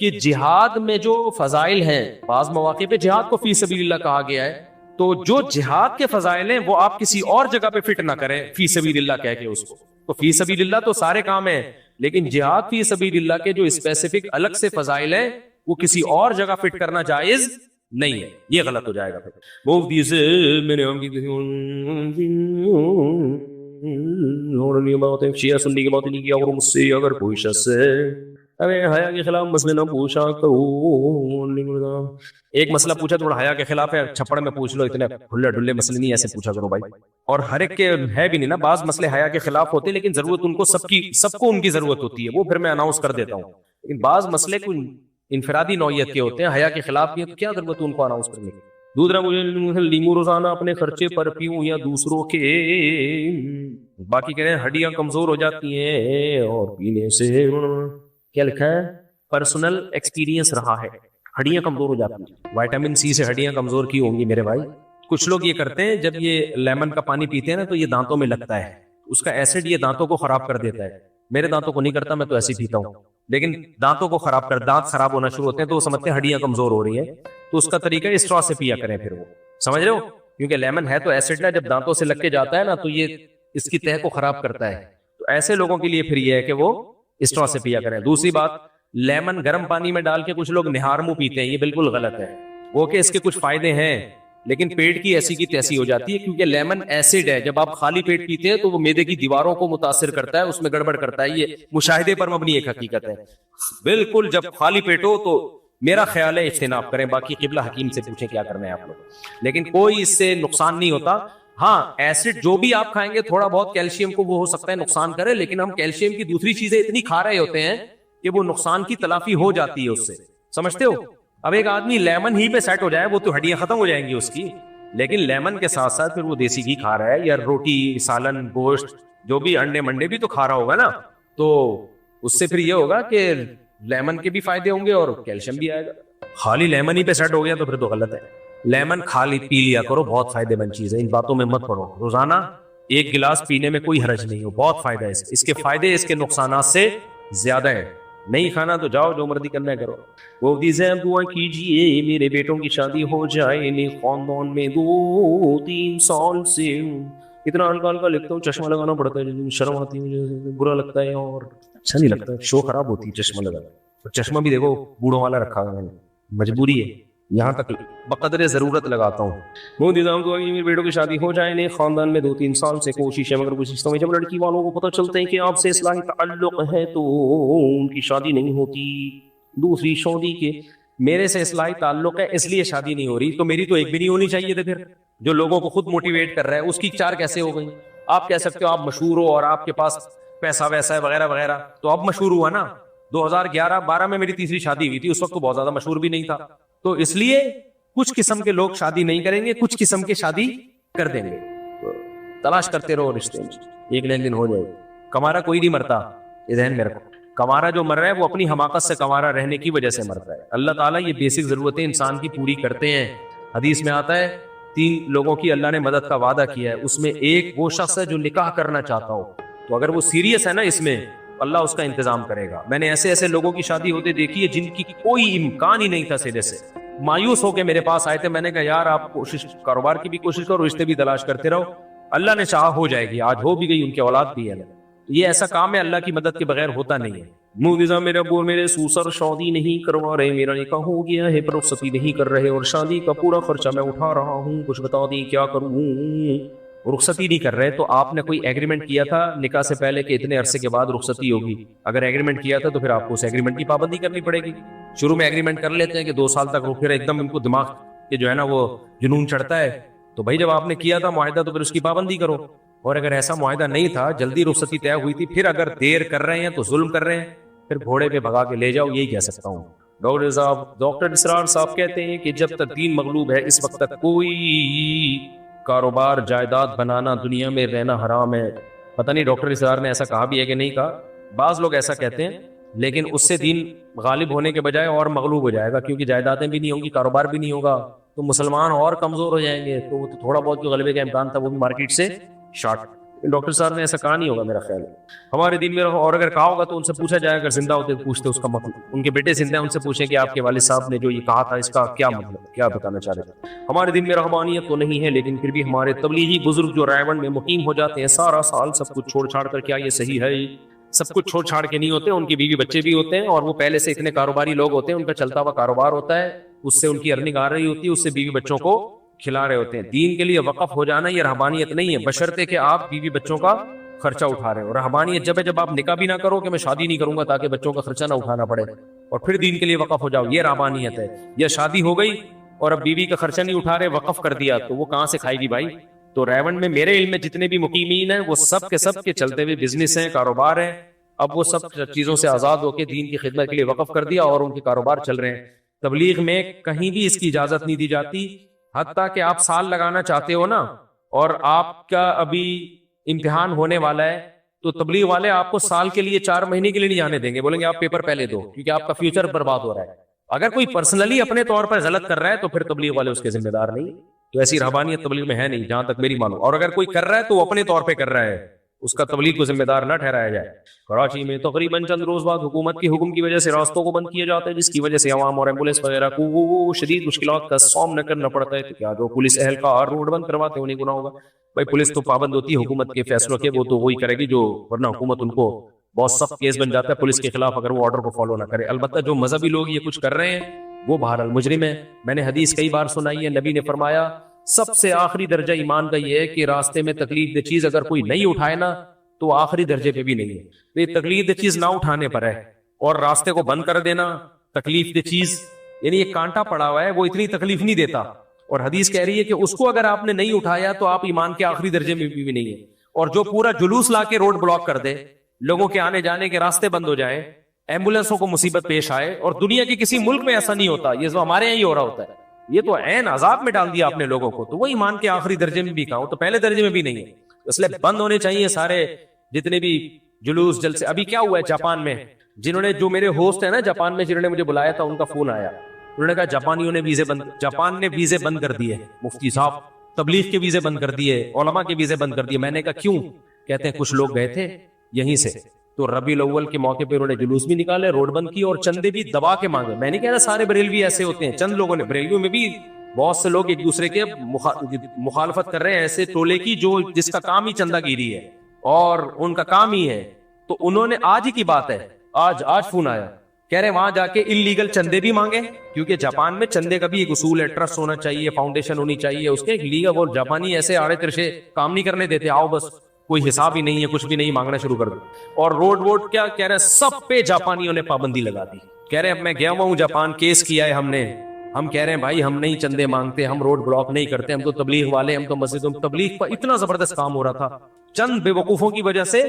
कि जिहाद में जो फजाइल हैं, बाज मौके पे जिहाद को फी सबीलिल्लाह कहा गया है, तो जो जिहाद के फजाइल हैं वो आप किसी और जगह पे फिट ना करें फी सबीलिल्लाह कह के उसको। तो फी सबीलिल्लाह तो सारे काम है, लेकिन जिहाद फी सबीलिल्लाह के जो स्पेसिफिक अलग से फजाइल है वो किसी और जगह फिट करना जायज नहीं है, ये गलत हो जाएगा। फिर वो शिया सुन्नी की बात नहीं किया और मुझसे अगर कोई शख्स अरे हया के खिलाफ मसले ना पूछा करो। एक मसला पूछा थोड़ा हया के खिलाफ है, छप्पड़ में पूछ लो, इतने खुले डुल्ले मसले नहीं ऐसे पूछा करो भाई। और हर एक के है भी नहीं ना, बाज मसले हया के खिलाफ होते हैं लेकिन जरूरत उनको सबको उनकी जरूरत होती है, वो फिर मैं अनाउंस कर देता हूँ। लेकिन बाज मसले को इनफरादी नौयत के होते हैं, हया के खिलाफ भी है, तो क्या जरूरत है उनको अनाउंस करने की। दूसरा, मुझे लीमू रोजाना अपने खर्चे पर पीऊं या दूसरों के, बाकी कह रहे हैं हड्डियां कमजोर हो जाती हैं और पीने से, क्या लिखा है, पर्सनल एक्सपीरियंस रहा है, हड्डियां कमजोर हो जाती हैं। विटामिन सी से हड्डियां कमजोर की होंगी मेरे भाई। कुछ लोग ये करते हैं जब ये लेमन का पानी पीते हैं ना तो ये दांतों में लगता है, उसका एसिड ये दांतों को खराब कर देता है। मेरे दांतों को नहीं करता, मैं तो ऐसे पीता हूँ, लेकिन दांतों को खराब कर, दांत खराब होना शुरू होते हैं तो वो समझते हैं हड्डियां कमजोर हो रही है, तो उसका तरीका स्ट्रॉ से पिया करें फिर वो, समझ रहे हो, क्योंकि लेमन है तो एसिड ना जब दांतों से लग के जाता है ना तो ये इसकी तह को खराब करता है। तो ऐसे लोगों के लिए फिर ये है कि वो स्ट्रॉ से पिया करें। दूसरी बात, लेमन गर्म पानी में डाल के कुछ लोग निहार मुंह पीते हैं, ये बिल्कुल गलत है। वो कि इसके कुछ फायदे हैं लेकिन पेट की ऐसी की तैसी हो जाती है, क्योंकि लेमन एसिड है, जब आप खाली पेट पीते हैं तो वो मैदे की दीवारों को मुतासिर करता है, उसमें गड़बड़ करता है। ये मुशाहिदे पर मबनी एक हकीकत है। बिल्कुल जब खाली पेट हो तो मेरा ख्याल है इज्तिनाब करें, बाकी किबला हकीम से पूछें क्या करना है आप लोग, लेकिन कोई इससे नुकसान नहीं होता। हाँ, एसिड जो भी आप खाएंगे थोड़ा बहुत कैल्शियम को वो हो सकता है नुकसान करे, लेकिन हम कैल्शियम की दूसरी चीजें इतनी खा रहे होते हैं कि वो नुकसान की तलाफी हो जाती है उससे, समझते हो। अब एक आदमी लेमन ही पे सेट हो जाए वो तो हड्डियां खत्म हो जाएंगी उसकी, लेकिन लेमन के साथ साथ फिर वो देसी घी खा रहा है या रोटी सालन गोश्त जो भी अंडे मंडे भी तो खा रहा होगा ना, तो उससे फिर ये होगा कि लेमन के भी फायदे होंगे और कैल्शियम भी आएगा। खाली लेमन ही पे सेट हो गया तो फिर तो गलत है। लेमन खाली पी लिया करो, बहुत फायदेमंद चीज है, इन बातों में मत पड़ो। रोजाना एक गिलास पीने में कोई हर्ज नहीं हो, बहुत फायदा है इसके फायदे इसके नुकसान से ज्यादा है। नहीं खाना तो जाओ, जो मर्जी करना है करो। वो दुआ कीजिए मेरे बेटों की शादी हो जाए, खानदान में 2-3 साल से। इतना हल्का हल्का लिखता हूँ, चश्मा लगाना पड़ता है, शर्म आती है मुझे, बुरा लगता है और अच्छा नहीं लगता, शो खराब होती है चश्मा लगाना। चश्मा भी देखो बूढ़ों वाला रखा है मैंने, मजबूरी है, यहाँ तक बकदरे जरूरत लगाता हूँ। वो निजाम तो मेरे बेटों की शादी हो जाए, ने खानदान में 2-3 साल से कोशिश है, मगर कुछ समय जब लड़की वालों को पता चलता है कि आपसे इस्लाही ताल्लुक है तो उनकी शादी नहीं होती। दूसरी शादी के मेरे से इस्लाही ताल्लुक है इसलिए शादी नहीं हो रही, तो मेरी तो एक भी नहीं होनी चाहिए थी। फिर जो लोगों को खुद मोटिवेट कर रहा है उसकी 4 कैसे हो गई? आप कह सकते हो आप मशहूर हो और आपके पास पैसा वैसा है वगैरह वगैरह, तो अब मशहूर हुआ ना। 2011-12 में मेरी तीसरी शादी हुई थी, उस वक्त तो बहुत ज्यादा मशहूर भी नहीं था, तो इसलिए कुछ किस्म के लोग शादी नहीं करेंगे, कुछ किस्म के शादी कर देंगे। तो तलाश करते रहो रिश्ते, एक न एक दिन हो जाएगा। कमारा कोई नहीं मरता, ये ध्यान में रखो। कमारा जो मर रहा है वो अपनी हमाकत से कमारा रहने की वजह से मरता है। अल्लाह ताला ये बेसिक जरूरतें इंसान की पूरी करते हैं। हदीस में आता है 3 लोगों की अल्लाह ने मदद का वादा किया है, उसमें एक वो शख्स है जो निकाह करना चाहता हो, तो अगर वो सीरियस है ना इसमें, अल्लाह उसका इंतजाम करेगा। मैंने ऐसे ऐसे लोगों की शादी होते देखी है जिनकी कोई इम्कान ही नहीं था, सिरे से मायूस होकर मेरे पास आए थे। मैंने कहा यार आप कोशिश, कारोबार की भी कोशिश करो, रिश्ते भी तलाश करते रहो, अल्लाह ने चाहा हो जाएगी। आज हो भी गई, उनकी औलाद भी है। ये ऐसा काम है अल्लाह की मदद के बगैर होता नहीं है। मुर्तजा मेरे अब्बू और मेरे सूसर शादी नहीं करवा रहे, मेरा निकाह हो गया है पर रुखसती नहीं कर रहे और शादी का पूरा खर्चा मैं उठा रहा हूँ, कुछ बता दी क्या करूँ। रुखसती नहीं कर रहे तो आपने कोई एग्रीमेंट किया था निकाह से पहले कि इतने अरसे के बाद रुखसती होगी। अगर एग्रीमेंट किया था तो फिर आपको उस एग्रीमेंट की पाबंदी करनी पड़ेगी। शुरू में एग्रीमेंट कर लेते हैं कि 2 साल तक, फिर एकदम इनको दिमाग के जो है ना वो जुनून चढ़ता है। तो भाई जब आपने किया था मुआहदा तो फिर उसकी पाबंदी करो, और अगर ऐसा मुआहदा नहीं था, जल्दी रुखसती तय हुई थी, फिर अगर देर कर रहे हैं तो जुल्म कर रहे हैं, फिर घोड़े पे भगा के ले जाओ, यही कह सकता हूँ। डॉक्टर इसरार साहब कहते हैं कि जब तक दीन मगलूब है इस वक्त तक कोई कारोबार जायदाद बनाना दुनिया में रहना हराम है। पता नहीं डॉक्टर इसरार ने ऐसा कहा भी है कि नहीं कहा, बाज लोग ऐसा कहते हैं, लेकिन उससे दीन गालिब होने के बजाय और मगलूब हो जाएगा, क्योंकि जायदादें भी नहीं होंगी, कारोबार भी नहीं होगा, तो मुसलमान और कमजोर हो जाएंगे, तो वो तो थोड़ा बहुत जो गलबे का इम्कान था वो भी मार्केट से शॉर्ट। डॉक्टर साहब ने ऐसा कहा नहीं होगा मेरा ख्याल है हमारे दिन में, और अगर कहा होगा तो उनसे पूछा जाए, अगर जिंदा होते तो पूछते उसका मतलब, उनके बेटे जिंदा हैं उनसे पूछें कि आपके वालिद साहब ने जो ये कहा था इसका क्या मतलब, क्या बताना चाह रहे थे। हमारे दिन में रहमानियत तो नहीं है, लेकिन फिर भी हमारे तबलीगी बुजुर्ग जो रायवन में मुकीम हो जाते हैं सारा साल सब कुछ छोड़ छाड़ कर, क्या ये सही है? सब कुछ छोड़ छाड़ के नहीं होते, उनकी बीवी बच्चे भी होते हैं, और वो पहले से इतने कारोबारी लोग होते हैं, उनका चलता हुआ कारोबार होता है, उससे उनकी अर्निंग आ रही होती है, उससे बीवी बच्चों को खिला रहे होते हैं। दीन के लिए वक़फ हो जाना ये रहबानियत नहीं है, बशर्ते कि आप बीवी बच्चों का खर्चा उठा रहे हो। रहबानियत जब है जब आप निकाह भी ना करो कि मैं शादी नहीं करूंगा ताकि बच्चों का खर्चा ना उठाना पड़े, और फिर दीन के लिए वक़फ हो जाओ, ये रहबानियत है। या शादी हो गई और अब बीवी का खर्चा नहीं उठा रहे, वक़फ कर दिया, तो वो कहां से खाएगी भाई? तो रायवन में मेरे इल्म में जितने भी मुकीमीन हैं वो सब के चलते हुए बिजनेस हैं, कारोबार है, अब वो सब चीजों से आजाद होकर दीन की खिदमत के लिए वक़फ कर दिया और उनके कारोबार चल रहे हैं। तबलीग में कहीं भी इसकी इजाजत नहीं दी जाती, हत्ता कि आप साल लगाना चाहते हो ना, और आपका अभी इम्तिहान होने वाला है, तो तबलीग वाले आपको साल के लिए 4 महीने के लिए नहीं जाने देंगे, बोलेंगे आप पेपर पहले दो, क्योंकि आपका फ्यूचर बर्बाद हो रहा है। अगर कोई पर्सनली अपने तौर पर गलत कर रहा है तो फिर तबलीग वाले उसके जिम्मेदार नहीं। तो ऐसी रहबानियत तबलीग में है नहीं, जहां तक मेरी मालूम। और अगर कोई कर रहा है तो वो अपने तौर पर कर रहा है, उसका तबलीग को जिम्मेदार न ठहराया जाए। कराची में तकरीबन चंद रोज बाद हुकूमत के हुक्म की वजह से रास्तों को बंद किया जाता है, जिसकी वजह से अवाम और एम्बुलेंस वगैरह को वो शदीद मुश्किलात का सामना करना पड़ता है। तो क्या जो पुलिस एहलकार रोड बंद करवाते हैं उन्हें गुनाह होगा? भाई पुलिस तो पाबंद होती है हुकूमत के फैसलों के, वो तो वही करेगी जो, वरना हुकूमत उनको बहुत सख्त केस बन जाता है पुलिस के खिलाफ अगर वो ऑर्डर को फॉलो ना करे। अलबत्ता जो मजहबी लोग ये कुछ कर रहे हैं वो बहरहाल मुजरिम है। मैंने हदीस कई बार सुनाई है, नबी ने फरमाया सबसे आखिरी दर्जा ईमान का ये है कि रास्ते में तकलीफ दे चीज अगर कोई नहीं उठाए ना तो आखिरी दर्जे पे भी नहीं है। तो ये तकलीफ दे चीज ना उठाने पर है, और रास्ते को बंद कर देना तकलीफ दे चीज, यानी ये कांटा पड़ा हुआ है वो इतनी तकलीफ नहीं देता। और हदीस कह रही है कि उसको अगर आपने नहीं उठाया तो आप ईमान के आखिरी दर्जे में भी नहीं है। और जो पूरा जुलूस ला के रोड ब्लॉक कर दे, लोगों के आने जाने के रास्ते बंद हो जाए, एम्बुलेंसों को मुसीबत पेश आए, और दुनिया के किसी मुल्क में ऐसा नहीं होता, ये जो हमारे यहाँ ही हो रहा होता है, ये तो ऐन अजाब में डाल दिया आपने लोगों को, तो वो ईमान के आखिरी दर्जे में भी कहा, तो पहले दर्जे में भी नहीं है। इसलिए बंद होने चाहिए सारे जितने भी जुलूस जलसे। अभी क्या हुआ है जापान में, जिन्होंने, जो मेरे होस्ट है ना जापान में, जिन्होंने मुझे बुलाया था, उनका फोन आया, उन्होंने कहा जापानियों ने वीजे बंद, जापान ने वीजे बंद कर दिए, मुफ्ती साहब तबलीग के वीजे बंद कर दिए, उलमा के वीजे बंद कर दिए। मैंने कहा क्यों? कहते हैं कुछ लोग गए थे यहीं से, तो रबीउल अव्वल के मौके पर उन्होंने जुलूस भी निकाले, रोड बंद की, और चंदे भी दबा के मांगे। मैं नहीं कह रहा सारे बरेलवी ऐसे होते हैं, चंद लोगों ने, बरेलवियों में भी बहुत से लोग एक दूसरे के मुखालफत कर रहे हैं, ऐसे टोले की जो जिसका काम ही चंदागिरी है और उनका काम ही है। तो उन्होंने, आज ही की बात है, आज फोन आया, कह रहे वहां जाके इलीगल चंदे भी मांगे, क्योंकि जापान में चंदे का भी एक उसूल है, ट्रस्ट होना चाहिए, फाउंडेशन होनी चाहिए, उसके एक लीगल। और जापानी ऐसे आड़े तिरछे काम नहीं करने देते, आओ बस कोई हिसाब ही नहीं है, कुछ भी नहीं, मांगना शुरू कर दो। और रोड वोड क्या कह रहे हैं, सब पे जापानियों ने पाबंदी लगा दी। कह रहे हैं मैं गया हुआ हूं जापान, केस किया है हमने, हम कह रहे हैं भाई हम नहीं चंदे मांगते, हम रोड ब्लॉक नहीं करते, हम तो तबलीग वाले, हम तो मस्जिदों में तबलीग पर इतना जबरदस्त काम हो रहा था, चंद बेवकूफों की वजह से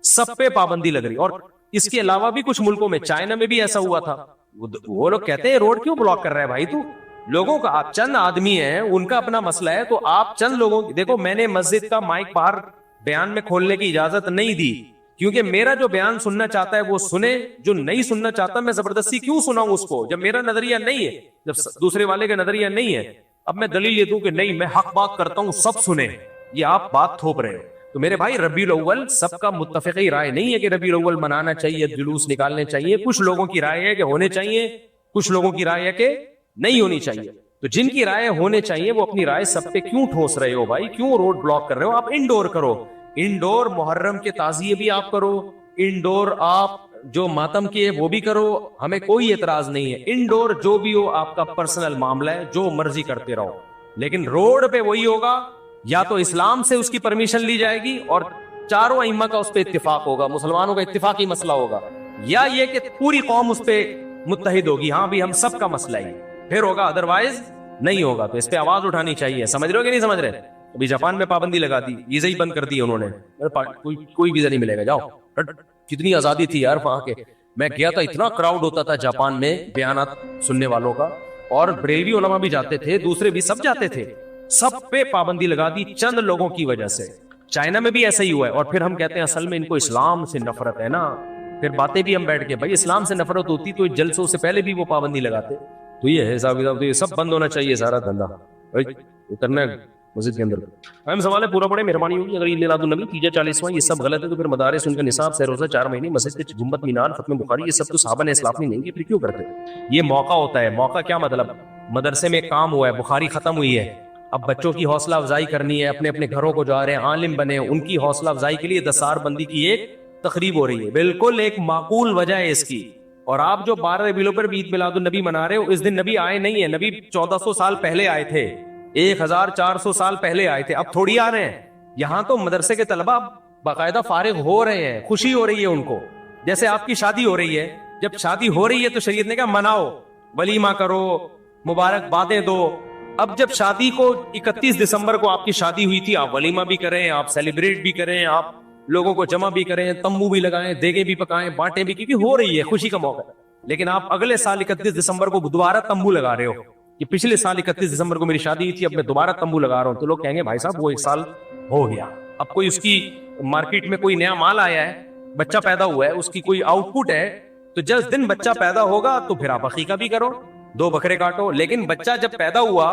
सब पे पाबंदी लग रही। और इसके अलावा भी कुछ मुल्कों में, चाइना में भी ऐसा हुआ था, वो लोग कहते हैं रोड क्यों ब्लॉक कर रहा है भाई तू, लोगों का, आप चंद आदमी हैं, उनका अपना मसला है, तो आप चंद लोगों, देखो मैंने मस्जिद का माइक बाहर बयान में खोलने की इजाजत नहीं दी, क्योंकि मेरा जो बयान सुनना चाहता है वो सुने, जो नहीं सुनना चाहता मैं जबरदस्ती क्यों सुनाऊं उसको, जब मेरा नजरिया नहीं है, जब दूसरे वाले का नजरिया नहीं है। अब मैं दलील ये दूं कि नहीं मैं हक बात करता हूं, सब सुने, ये आप बात थोप रहे हो। तो मेरे भाई रबीउल अव्वल सबका मुत्तफिकी राय नहीं है कि रबीउल अव्वल मनाना चाहिए, जुलूस निकालने चाहिए। कुछ लोगों की राय है कि होने चाहिए, कुछ लोगों की राय है कि नहीं होनी चाहिए। तो जिनकी राय होने चाहिए वो अपनी राय सब पे क्यों ठोस रहे हो भाई, क्यों रोड ब्लॉक कर रहे हो? आप इंडोर करो, इंडोर मुहर्रम के ताजिए भी आप करो, इंडोर आप जो मातम की है वो भी करो, हमें कोई एतराज नहीं है। इंडोर जो भी हो आपका पर्सनल मामला है, जो मर्जी करते रहो, लेकिन रोड पे वही होगा, या तो इस्लाम से उसकी परमिशन ली जाएगी और चारों अइम्मा का उस पर इत्तिफाक होगा, मुसलमानों का इत्तिफाकी मसला होगा, या ये कि पूरी कौम उस पर मुत्तहिद होगी, हाँ भी हम सबका मसला ही, फिर होगा, अदरवाइज नहीं होगा। तो इस पे आवाज उठानी चाहिए, समझ रहे हो कि नहीं समझ रहे? अभी जापान में पाबंदी लगा दी, वीजा ही बंद कर दिए उन्होंने, कोई वीजा नहीं मिलेगा, जाओ। कितनी आजादी थी यार वहां के, मैं गया था, इतना क्राउड होता था जापान में बयानात सुनने वालों का, और बरेलवी उलमा भी जाते थे, दूसरे भी सब जाते थे, सब पे पाबंदी लगा दी चंद लोगों की वजह से, चाइना में भी ऐसा ही हुआ है। और फिर हम कहते हैं असल में इनको इस्लाम से नफरत है ना, फिर बातें भी हम बैठ के, भाई इस्लाम से नफरत होती तो जलसों से पहले भी वो पाबंदी लगाते। तो ये है साहब, तो ये सब बंद होना चाहिए सारा धंधा, भाई उतरना मस्जिद के अंदर। अहम सवाल है, पूरा पड़े, मेहरबानी होगी। अगर ईद मिलादुन्नबी, तीजा 40वां ये सब गलत है तो फिर मदारिस, उनका निसाब, सह रोजा, 4 महीने, मस्जिद के गुंबद, मीनार, खत्म बुखारी, ये सब तो साहबा ने इस्लाफ नहीं किए, फिर क्यों करते? ये मौका होता है। मौका क्या मतलब? मदरसे में काम हुआ है, बुखारी खत्म हुई है, अब बच्चों की हौसला अफजाई करनी है, अपने अपने घरों को जा रहे हैं, आलिम बने, उनकी हौसला अफजाई के लिए दसार बंदी की एक तकरीब हो रही है, बिल्कुल एक माकूल वजह है इसकी। और आप जो 12 रबीउल पर ईद मिलादुन नबी मना रहे हो, इस दिन नबी आए नहीं है, नबी 1400 साल पहले आए थे, 1400 साल पहले आए थे, अब थोड़ी आ रहे हैं। यहां तो मदरसे के तलबा बाकायदा फारिग हो रहे हैं, खुशी हो रही है उनको, जैसे आपकी शादी हो रही है। जब शादी हो रही है तो शरीयत ने कहा मनाओ, वलीमा करो, मुबारकबादें दो। अब जब शादी को 31 दिसंबर को आपकी शादी हुई थी, आप वलीमा भी करें, आप सेलिब्रेट भी करें, आप लोगों को जमा भी करें, तंबू भी लगाएं, देगे भी पकाएं, बांटें भी, क्योंकि हो रही है, खुशी का मौका है। लेकिन आप अगले साल 31 दिसंबर को दोबारा तंबू लगा रहे हो कि पिछले साल 31 दिसंबर को मेरी शादी हुई थी, अब मैं दोबारा तंबू लगा रहा हूं, तो लोग कहेंगे भाई साहब वो 1 साल हो गया, अब कोई उसकी मार्केट में कोई नया माल आया है, बच्चा पैदा हुआ है, उसकी कोई आउटपुट है, तो जिस दिन बच्चा पैदा होगा तो फिर आप अकीका भी करो, 2 बकरे काटो। लेकिन बच्चा जब पैदा हुआ,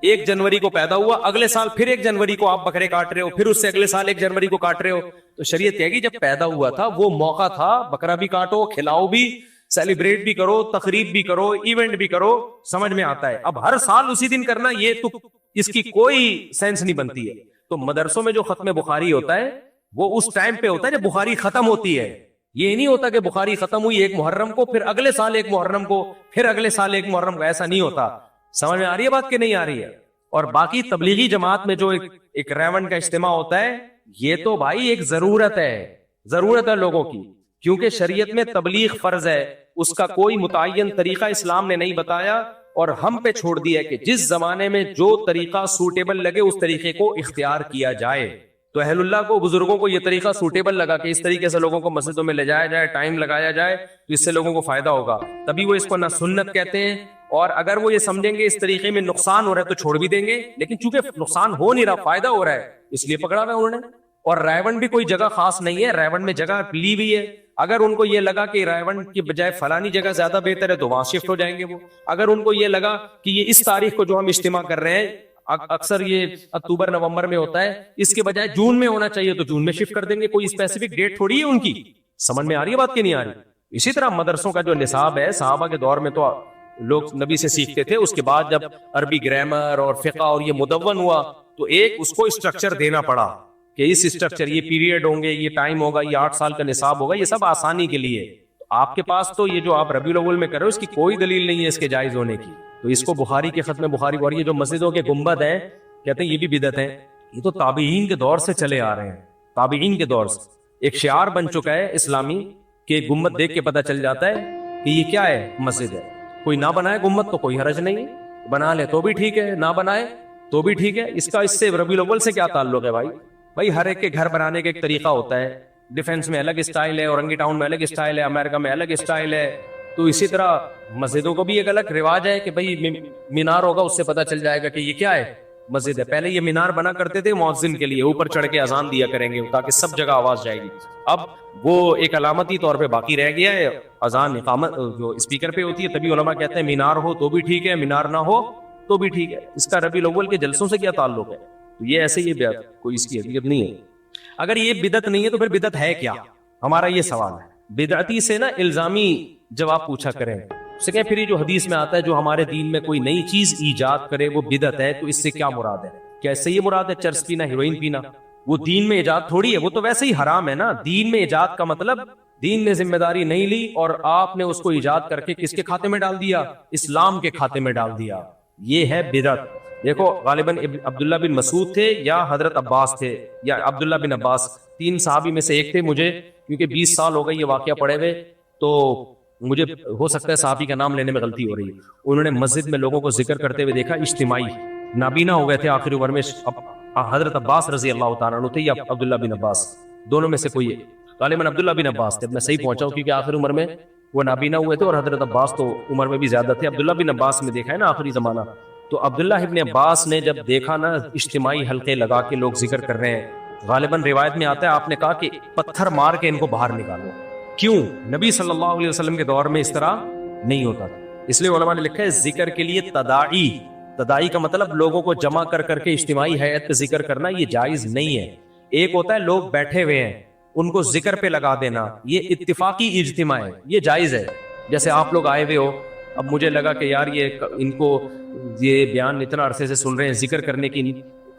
1 जनवरी को पैदा हुआ, अगले साल फिर 1 जनवरी को आप बकरे काट रहे हो, फिर उससे अगले साल 1 जनवरी को काट रहे हो, तो शरीयत कहेगी जब पैदा हुआ था वो मौका था, बकरा भी काटो, खिलाओ भी, सेलिब्रेट भी करो, तकरीब भी करो, इवेंट भी करो, समझ में आता है। अब हर साल उसी दिन करना, ये तो इसकी कोई सेंस नहीं बनती है। तो मदरसों में जो खत्म बुखारी होता है वो उस टाइम पे होता है जब बुखारी खत्म होती है। ये नहीं होता कि बुखारी खत्म हुई 1 मुहर्रम को, फिर अगले साल 1 मुहर्रम को, फिर अगले साल 1 मुहर्रम को, ऐसा नहीं होता। समझ में आ रही है बात कि नहीं आ रही है? और बाकी तबलीगी जमात में जो एक रेवंड का इज्तिमा होता है, ये तो भाई एक जरूरत है लोगों की, क्योंकि शरीयत में तबलीग फर्ज है, उसका कोई मुतय्यन तरीका इस्लाम ने नहीं बताया, और हम पे छोड़ दिया कि जिस जमाने में जो तरीका सूटेबल लगे उस तरीके को इख्तियार किया जाए। तो अहलुल्लाह को, बुजुर्गों को यह तरीका सूटेबल लगा कि इस तरीके से लोगों को मस्जिदों में ले जाया जाए, टाइम लगाया जाए, तो इससे लोगों को फायदा होगा, तभी वो इसको ना सुन्नत कहते हैं। और अगर वो ये समझेंगे इस तरीके में नुकसान हो रहा है तो छोड़ भी देंगे, लेकिन चूंकि नुकसान हो नहीं रहा, फायदा हो रहा है, इसलिए पकड़ा हुआ उन्होंने। और रायवन भी कोई जगह खास नहीं है, रायवन में जगह ली हुई है। अगर उनको ये लगा कि रायवन की बजाय फलानी जगह ज्यादा बेहतर है तो वहां शिफ्ट हो जाएंगे वो। अगर उनको ये लगा कि ये इस तारीख को जो हम इज्तिमा कर रहे हैं, अक्सर ये अक्टूबर नवंबर में होता है, इसके बजाय जून में होना चाहिए तो जून में शिफ्ट कर देंगे। कोई स्पेसिफिक डेट थोड़ी है उनकी। समझ में आ रही है बात की नहीं आ रही? इसी तरह मदरसों का जो निसाब है, सहाबा के दौर में तो लोग नबी से सीखते थे, उसके बाद जब अरबी ग्रामर और फिक़ा और ये मुदव्वन हुआ तो एक उसको स्ट्रक्चर देना पड़ा कि इस स्ट्रक्चर, ये पीरियड होंगे, ये टाइम होगा, ये 8 साल का निसाब होगा, ये सब आसानी के लिए। तो आपके पास तो ये जो आप रबीउल अव्वल में कर रहे हो, इसकी कोई दलील नहीं है इसके जायज होने की। तो इसको बुखारी के खत्म बुखारी, और ये जो मस्जिदों के गुंबद हैं, कहते हैं ये भी बिदअत है। ये तो ताबीईन के दौर से चले आ रहे हैं, ताबीईन के दौर से एक शिआर बन चुका है इस्लामी, के गुंबद देख के पता चल जाता है कि ये क्या है, मस्जिद है। कोई ना बनाए गुंबद तो कोई हरज नहीं, बना ले तो भी ठीक है, ना बनाए तो भी ठीक है। इसका इससे रबीउल अव्वल से क्या ताल्लुक है भाई हर एक के घर बनाने का एक तरीका होता है। डिफेंस में अलग स्टाइल है, औरंगी टाउन में अलग स्टाइल है, अमेरिका में अलग स्टाइल है। तो इसी तरह मस्जिदों को भी एक अलग रिवाज है कि भाई मीनार होगा, उससे पता चल जाएगा कि ये क्या है, मस्जिद है। पहले ये मीनार बना करते थे मुअज्जिन के लिए, ऊपर चढ़ के अजान दिया करेंगे ताकि सब जगह आवाज जाएगी। अब वो एक अलामती तौर पे बाकी रह गया है, अजान इकामत जो स्पीकर पे होती है, तभी उलमा कहते हैं मीनार हो तो भी ठीक है, मीनार ना हो तो भी ठीक है। इसका रबीउल अव्वल के जलसों से क्या ताल्लुक है? तो ये ऐसे ही बिदअत, कोई इसकी हकीकत नहीं है। अगर ये बिदअत नहीं है तो फिर बिदअत है क्या? हमारा ये सवाल है। बिदअती से ना इल्जामी जवाब पूछा करें, उससे क्या, फिर ये जो हदीस में आता है जो हमारे दीन में कोई नई चीज ईजाद करे वो बिदअत है, तो इससे क्या मुराद है? क्या इससे ये मुराद है चरस पीना, हीरोइन पीना? वो दीन में ईजाद थोड़ी है, वो तो वैसे ही हराम है ना। दीन में ईजाद का मतलब दीन ने जिम्मेदारी नहीं ली और आपने उसको ईजाद करके किसके खाते में डाल दिया? इस्लाम के खाते में डाल दिया। ये है बिदअत। देखो गालिबन अब्दुल्ला बिन मसूद थे या हजरत अब्बास थे या अब्दुल्ला बिन अब्बास, 3 सहाबी में से एक थे। मुझे क्योंकि 20 साल हो गए ये वाकया पड़े हुए, तो मुझे हो सकता है सहाबी का नाम लेने में गलती हो रही है। उन्होंने मस्जिद में लोगों को जिक्र करते हुए देखा, इज्तिमाई नाबीना हो गए थे आखिरी उम्र में। हजरत अब्बास रजी अल्लाह तआला अन्हु थे या अब्दुल्ला बिन अब्बास, दोनों में से कोई है। गालिबन अब्दुल्ला बिन अब्बास थे। मैं सही पहुंचा हूं क्योंकि आखिरी उम्र में वो नाबीना हुए थे और हजरत अब्बास तो उम्र में भी ज्यादा थे। अब्दुल्ला बिन अब्बास में देखा है ना आखिरी जमाना। तो अब्दुल्ला इब्न अब्बास ने जब देखा ना इज्तिमाई हल्के लगा के लोग जिक्र कर रहे हैं, गालिबन रिवायत में आता है आपने कहा कि पत्थर मार के इनको बाहर निकालो। क्यों? नबी सल्लल्लाहु अलैहि वसल्लम के दौर में इस तरह नहीं होता था, इसलिए उलमा ने लिखा है जिक्र के लिए तदाई, तदाई का मतलब लोगों को जमा कर करके इज्तिमाई हैयत पे जिक्र करना, ये जायज नहीं है। एक होता है लोग बैठे हुए हैं उनको जिक्र पे लगा देना, ये इत्तिफाकी इज्तिमा है, ये जायज है। जैसे आप लोग आए हुए हो, अब मुझे लगा कि यार ये इनको ये बयान इतना अरसे से सुन रहे हैं, जिक्र करने की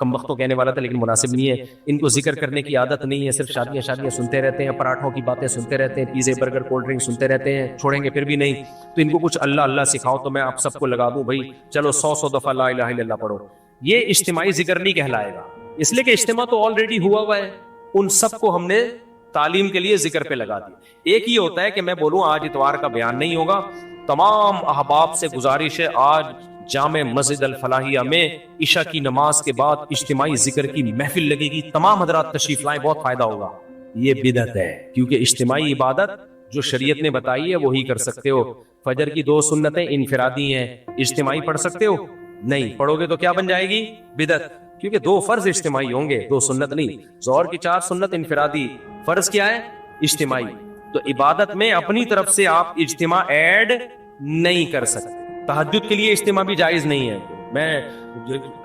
कमबख्त तो कहने वाला था लेकिन मुनासिब नहीं है, इनको जिक्र करने की आदत नहीं है, सिर्फ शादियां शादियां सुनते रहते हैं, पराठों की बातें सुनते रहते हैं, पिज़्ज़े बर्गर कोल्ड ड्रिंक सुनते रहते हैं, छोड़ेंगे फिर भी नहीं। तो इनको कुछ अल्लाह अल्लाह सिखाओ, तो मैं आप सबको लगा दूं भाई चलो 100 दफा ला इलाहा इल्लल्लाह पढ़ो, ये इज्तिमाई जिक्र नहीं कहलाएगा, इसलिए कि इज्तिमा तो ऑलरेडी हुआ हुआ है। उन सबको हमने तालीम के लिए जिक्र पे लगा दिया। एक ही होता है कि मैं बोलूं आज इतवार का बयान नहीं होगा, तमाम अहबाब से गुजारिश है आज जामे मस्जिद अल फलाहिया में इशा की नमाज के बाद इज्तिमाई जिक्र की महफिल लगेगी, तमाम हजरात तशरीफ लाएं, बहुत फायदा होगा। ये बिदअत है, क्योंकि इज्तिमाई इबादत जो शरीयत ने बताई है वही कर सकते हो। फजर की 2 सुन्नतें इनफिरादी हैं, इज्तिमाई पढ़ सकते हो? नहीं पढ़ोगे तो क्या बन जाएगी? बिदअत, क्योंकि 2 फर्ज इज्तिमाई होंगे, 2 सुन्नत नहीं। ज़ोहर की 4 सुन्नत इनफिरादी, फर्ज क्या है? इज्तिमाई। तो इबादत में अपनी तरफ से आप इज्तिमा ऐड नहीं कर सकते। तहज्जुद के लिए इज्तिमा भी जायज नहीं है। मैं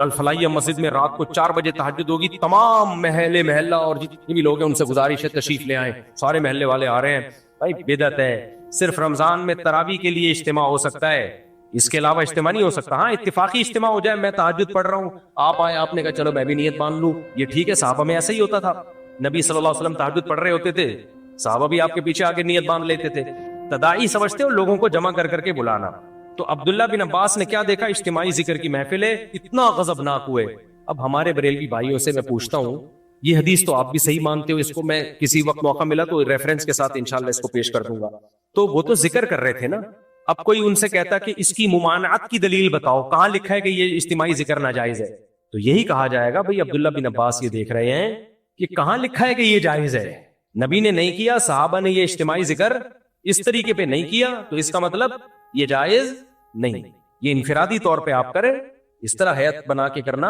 अल फलाहिया मस्जिद में रात को 4 बजे तहज्जुद होगी, तमाम महल्ले महल्ला और जितने भी लोग हैं उनसे गुजारिश है तशरीफ ले आए, सारे महल्ले वाले आ रहे हैं। भाई बिदअत है। सिर्फ रमजान में तरावी के लिए इज्तिमा हो सकता है, इसके अलावा इज्तिमा नहीं हो सकता। हाँ इत्तिफाकी इज्तिमा हो जाए, मैं तहज्जुद पढ़ रहा हूँ, आप आए, आपने कहा चलो मैं भी नियत बांध लूं, ये ठीक है। साहबा में ऐसा ही होता था, नबी सल्लल्लाहु अलैहि वसल्लम तहज्जुद पढ़ रहे होते थे, साहबा भी आपके पीछे आके नियत बांध लेते थे। तदाई समझते हो लोगों को जमा कर करके बुलाना। तो अब्दुल्ला बिन अब्बास ने क्या देखा, इज्तिमाई जिक्र की महफिल है, इतना गजबनाक हुए। अब हमारे बरेलवी भाइयों से मैं पूछता हूँ, ये हदीस तो आप भी सही मानते हो, इसको मैं किसी वक्त मौका मिला तो रेफरेंस के साथ इंशाल्लाह इसको पेश कर दूंगा। तो वो तो जिक्र कर रहे थे ना, अब कोई उनसे कहता कि इसकी मुमानात की दलील बताओ, कहां लिखा है कि ये इज्तिमाई जिक्र नाजायज है? तो यही कहा जाएगा भाई अब्दुल्ला बिन अब्बास ये देख रहे हैं कि कहां लिखा है कि ये जायज है। नबी ने नहीं किया, सहाबा ने ये इज्तिमाई जिक्र इस तरीके पे नहीं किया, तो इसका मतलब ये जायज नहीं। ये इनफिरादी तौर पे आप करें, इस तरह हयात बना के करना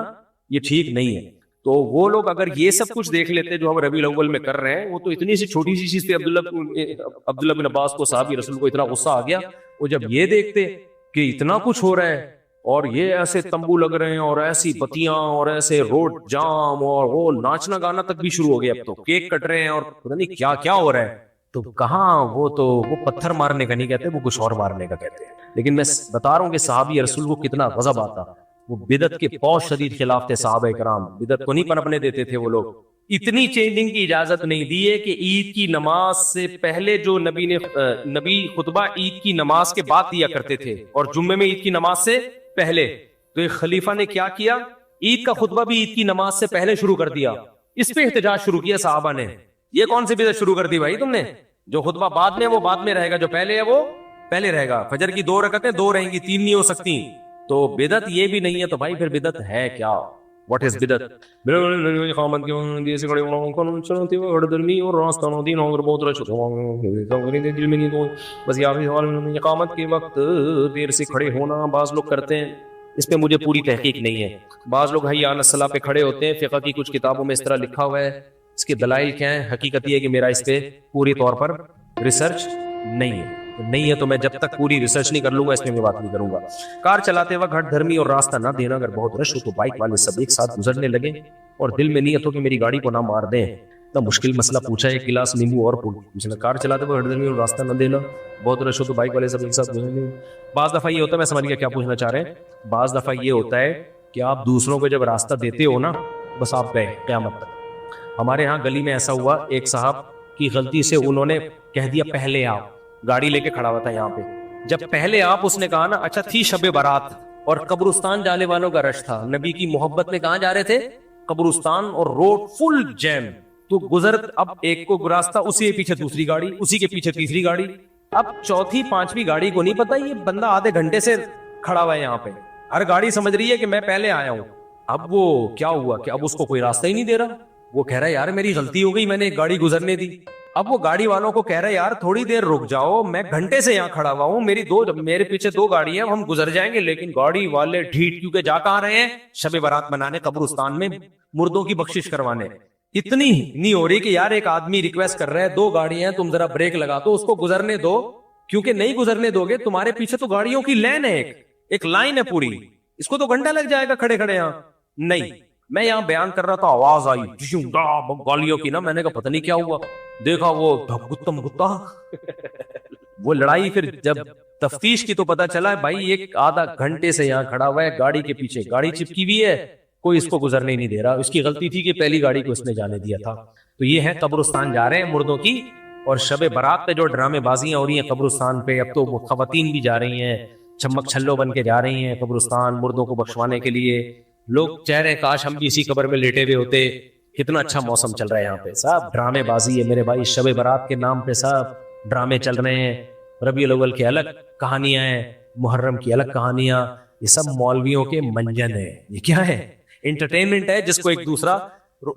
ये ठीक नहीं है। तो वो लोग अगर ये सब कुछ देख लेते जो हम रबीउल अव्वल में कर रहे हैं, वो तो इतनी सी छोटी सी चीज पे अब्दुल्ला बिन अब्बास को, साहबी रसूल को इतना गुस्सा आ गया। वो जब ये देखते कि इतना कुछ हो रहा है और ये ऐसे तंबू लग रहे हैं और ऐसी बत्तियां और ऐसे रोड जाम और वो नाचना गाना तक भी शुरू हो गया, अब तो केक कट रहे हैं और पता नहीं क्या क्या हो रहा है, तो कहाँ वो पत्थर मारने का नहीं कहते, वो कुछ और मारने का कहते हैं। लेकिन मैं बता रहा हूँ कि साहबी रसूल को कितना गजब आता, वो बिदत के बहुत शदीद खिलाफ थे साहबा इकराम, बिदत को नहीं पनपने देते थे वो लोग। इतनी चेंजिंग की इजाजत नहीं दी है कि ईद की नमाज से पहले जो नबी खुतबा ईद की नमाज के बाद दिया करते थे और जुम्मे में ईद की नमाज से पहले, तो एक खलीफा ने क्या किया, ईद का खुतबा भी ईद की नमाज से पहले शुरू कर दिया। इस पे एहतजाज शुरू किया साहबा ने, ये कौन सी बिदत शुरू कर दी भाई तुमने? जो खुतबा बाद में वो बाद में रहेगा, जो पहले है वो पहले रहेगा। फजर की 2 रकअतें 2 रहेंगी, 3 नहीं हो सकती। तो बिदत ये भी नहीं है, तो भाई फिर बिदत है क्या? व्हाट इज बिदत? बस इकामत के वक्त देर से खड़े होना बाज लोग करते हैं, इस पे मुझे पूरी तहकीक नहीं है। बाज लोग हय्या अला सलाह पे खड़े होते हैं, फिक़ह की कुछ किताबों में इस तरह लिखा हुआ है, इसके दलाइल क्या है? हकीकत ये है कि मेरा इस पे पूरी तौर पर रिसर्च नहीं है, तो मैं जब तक पूरी रिसर्च नहीं कर लूंगा इसमें मैं बात नहीं करूंगा। कार चलाते वक्त हट धर्मी और रास्ता ना देना, अगर बहुत रश हो तो बाइक वाले सब एक साथ गुजरने लगे और दिल में नियत हो कि मेरी गाड़ी को ना मार दें, इतना मुश्किल मसला पूछा है, एक गिलास नींबू और पूछना। कार चलाते वक्त हट धर्मी और रास्ता ना देना, बहुत रश हो तो बाइक वाले सब एक साथ गुजरने। बाज दफा ये होता है, मैं समझ गया क्या पूछना चाह रहे हैं, बाज दफा ये होता है कि आप दूसरों को जब रास्ता देते हो ना, बस आप गए क़यामत तक। हमारे यहाँ गली में ऐसा हुआ, एक साहब की गलती से उन्होंने कह दिया पहले आप, गाड़ी लेके खड़ा हुआ था यहाँ पे, जब पहले आप उसने कहा ना, अच्छा थी शबे बारात और कब्रिस्तान जाने वालों का रश था, नबी की मोहब्बत में कहाँ जा रहे थे? कब्रिस्तान, और रोड फुल जैम, तो गुजर, अब एक को रास्ता, उसी के पीछे दूसरी गाड़ी, उसी के पीछे तीसरी गाड़ी, अब चौथी पांचवी गाड़ी को नहीं पता ये बंदा आधे घंटे से खड़ा हुआ है यहाँ पे, हर गाड़ी समझ रही है कि मैं पहले आया हूँ। अब वो क्या हुआ कि अब उसको कोई रास्ता ही नहीं दे रहा, वो कह रहा है यार मेरी गलती हो गई, मैंने एक गाड़ी गुजरने दी। अब वो गाड़ी वालों को कह रहा है यार थोड़ी देर रुक जाओ, मैं घंटे से यहाँ खड़ा हुआ हूँ, मेरे पीछे 2 गाड़ी है, हम गुजर जाएंगे। लेकिन गाड़ी वाले ढीठ, क्योंकि जा कहाँ रहे हैं? शबे बारात मनाने, कब्रिस्तान में मुर्दों की बख्शिश करवाने। इतनी नहीं हो रही कि यार एक आदमी रिक्वेस्ट कर रहा है, दो गाड़ियां हैं, तुम जरा ब्रेक लगा दो, उसको गुजरने दो, क्योंकि नहीं गुजरने दोगे तुम्हारे पीछे तो गाड़ियों की लाइन है, एक लाइन है पूरी, इसको तो घंटा लग जाएगा खड़े खड़े यहां। नहीं, मैं यहां बयान कर रहा था, आवाज आई गालियों की ना, मैंने कहा पता नहीं क्या हुआ, देखा वो गुत्तम गुत्ता वो लड़ाई। फिर जब तफ्तीश की तो पता चला भाई एक आधा घंटे से यहाँ खड़ा हुआ है, गाड़ी के पीछे गाड़ी चिपकी हुई है, कोई इसको गुजरने नहीं दे रहा। इसकी गलती थी कि पहली गाड़ी को इसने जाने दिया था। तो ये है कब्रिस्तान जा रहे हैं मुर्दों की, और शबे बारात पे जो ड्रामेबाजियां हो रही हैं कब्रिस्तान पे, अब तो खवातीन भी जा रही हैं, चम्मक छल्लो बन के जा रही हैं कब्रिस्तान मुर्दों को बख्शवाने के लिए। लोग चाह रहे हैं काश हम भी इसी कब्र में लेटे हुए होते, कितना अच्छा मौसम चल रहा है यहाँ पे। सब ड्रामेबाजी है मेरे भाई, शबे बारात के नाम पे सब ड्रामे चल रहे हैं। रबीउल अव्वल की अलग कहानियां हैं, मुहर्रम की अलग कहानियां, ये सब मौलवियों के मंजन है। ये क्या है? एंटरटेनमेंट है जिसको एक दूसरा,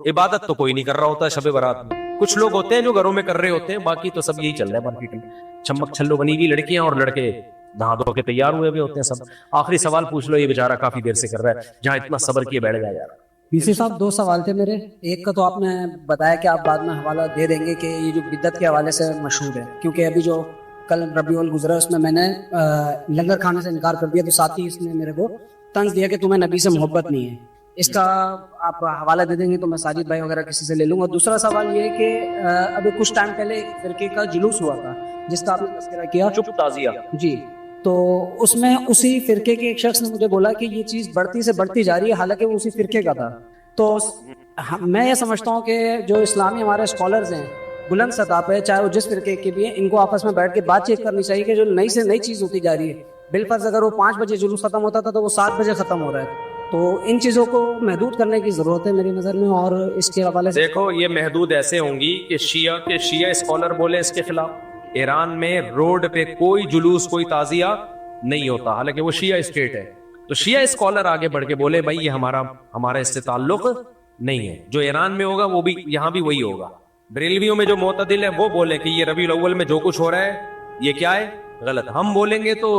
इबादत तो कोई नहीं कर रहा होता शबे बारात में, कुछ लोग होते हैं जो घरों में कर रहे होते हैं, बाकी तो सब यही चल रहा है मार्केट में। चम्मक छल्लो बनी हुई लड़कियां और लड़के नहा धो के तैयार हुए हुए होते हैं सब। आखिरी सवाल पूछ लो, ये बेचारा काफी देर से कर रहा है, जहां इतना सब्र किए बैठ गया यार। पीसी साहब, दो सवाल थे मेरे। एक का तो आपने बताया कि आप बाद में हवाला दे देंगे कि ये जो बिद्दत के हवाले से मशहूर है, क्योंकि अभी जो कल रबीउल गुजरा उसमें मैंने लंगर खाने से इनकार कर दिया, तो साथ ही इसने मेरे को तंज दिया कि तुम्हें नबी से मोहब्बत नहीं है। इसका आप हवाला दे देंगे तो मैं साजिद भाई वगैरह किसी से ले लूंगा। दूसरा सवाल ये है कि अभी कुछ टाइम पहले एक फिरके का जुलूस हुआ था जिसका आपने तज़किरा किया, चुप ताजिया जी, तो उसमें उसी फिरके के एक शख्स ने मुझे बोला कि ये चीज़ बढ़ती से बढ़ती जा रही है, हालांकि वो उसी फिरके का था। तो मैं ये समझता हूँ कि जो इस्लामी हमारे स्कॉलर्स हैं बुलंद सतह पे, चाहे वो जिस फिरके के भी हैं, इनको आपस में बैठ के बातचीत करनी चाहिए कि जो नई से नई चीज़ होती जा रही है, बिलफर्ज अगर वो 5 बजे जुलूस खत्म होता था तो वो 7 बजे खत्म हो रहा है। तो इन चीज़ों को महदूद करने की ज़रूरत है मेरी नज़र में। और इसके हवाले से देखो, ये महदूद ऐसे होंगी कि शिया के शिया स्कॉलर बोले इसके खिलाफ। ईरान में रोड पे कोई जुलूस कोई ताजिया नहीं होता, हालांकि वो शिया स्टेट है। तो शिया स्कॉलर आगे बढ़ के बोले भाई ये हमारा इससे ताल्लुक नहीं है, जो ईरान में होगा वो भी यहाँ भी वही होगा। बरेलवियों में जो मोतदिल है वो बोले कि ये रबीउल अव्वल में जो कुछ हो रहा है ये क्या है, गलत। हम बोलेंगे तो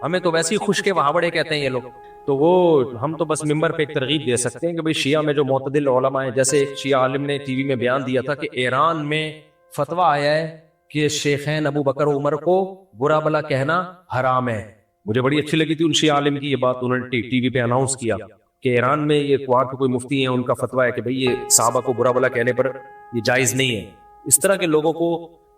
हमें तो वैसे ही खुश के वहावड़े कहते हैं ये लोग, तो वो हम तो बस मिंबर पे एक तरगीब दे सकते हैं कि भाई शिया में जो मोतदिल उलमा है, जैसे एक शिया आलिम ने टीवी में बयान दिया था कि ईरान में फतवा आया है कि शेखैन अबू बकर उमर को बुरा भला कहना हराम है। मुझे बड़ी अच्छी लगी थी उन शिया आलिम की ये बात, उन्होंने टीवी पे अनाउंस किया कि ईरान में ये वहां के कोई मुफ्ती है, उनका फतवा है कि भाई ये साहबा को बुरा भला कहने पर ये जायज नहीं है। इस तरह के लोगों को,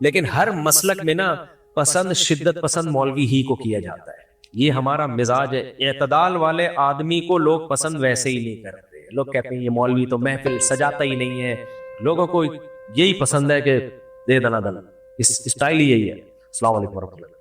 लेकिन हर मसलक में ना पसंद शिद्दत पसंद मौलवी ही को किया जाता है, ये हमारा मिजाज है। एतदाल वाले आदमी को लोग पसंद वैसे ही नहीं करते, लोग कहते हैं ये मौलवी तो महफिल सजाता ही नहीं है, लोगों को यही पसंद है कि दे दना दना, इस स्टाइल ही यही है। अस्सलाम वालेकुम।